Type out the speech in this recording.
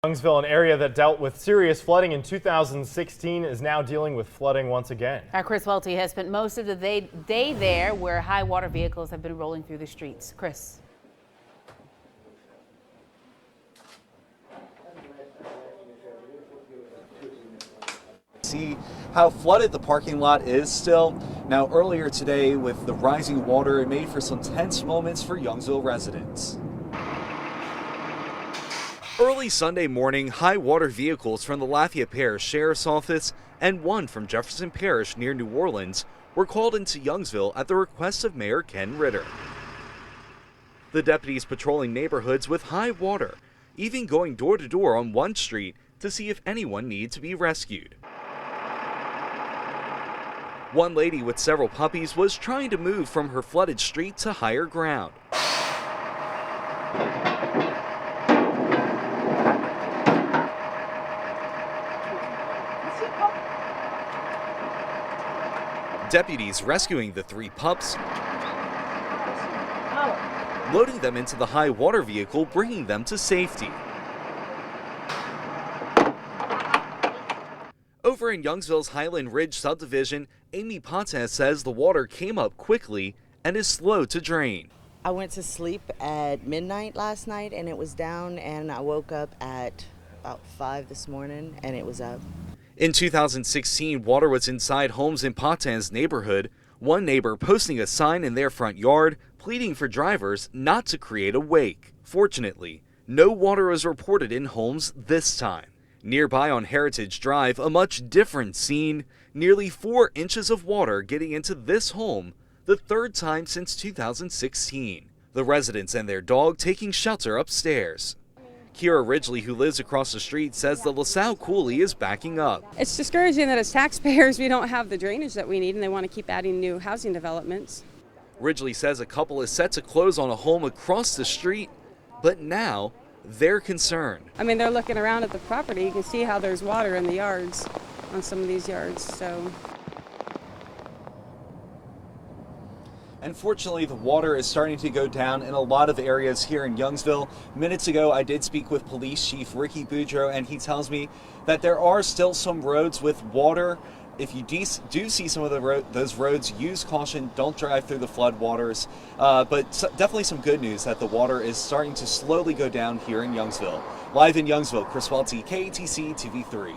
Youngsville, an area that dealt with serious flooding in 2016, is now dealing with flooding once again. Our Chris Welty has spent most of the day there where high water vehicles have been rolling through the streets. Chris. See how flooded the parking lot is still. Now, earlier today, with the rising water, it made for some tense moments for Youngsville residents. Early Sunday morning, high water vehicles from the Lafayette Parish Sheriff's Office and one from Jefferson Parish near New Orleans were called into Youngsville at the request of Mayor Ken Ritter. The deputies patrolling neighborhoods with high water, even going door to door on one street to see if anyone needed to be rescued. One lady with several puppies was trying to move from her flooded street to higher ground. Deputies rescuing the three pups, loading them into the high water vehicle, bringing them to safety. Over in Youngsville's Highland Ridge subdivision, Amy Potez says the water came up quickly and is slow to drain. I went to sleep at midnight last night and it was down, and I woke up at about 5 this morning and it was up. In 2016, water was inside homes in Potez neighborhood, one neighbor posting a sign in their front yard pleading for drivers not to create a wake. Fortunately, no water was reported in homes this time. Nearby on Heritage Drive, a much different scene, nearly 4 inches of water getting into this home, the third time since 2016. The residents and their dog taking shelter upstairs. Kira Ridgely, who lives across the street, says the LaSalle Coulee is backing up. It's discouraging that as taxpayers we don't have the drainage that we need, and they want to keep adding new housing developments. Ridgely says a couple is set to close on a home across the street, but now they're concerned. I mean, they're looking around at the property. You can see how there's water in the yards, on some of these yards. So. Unfortunately, the water is starting to go down in a lot of areas here in Youngsville. Minutes ago, I did speak with Police Chief Ricky Boudreaux, and he tells me that there are still some roads with water. If you do see some of those roads, use caution. Don't drive through the flood waters. But definitely some good news that the water is starting to slowly go down here in Youngsville. Live in Youngsville, Chris Welty, KATC TV3.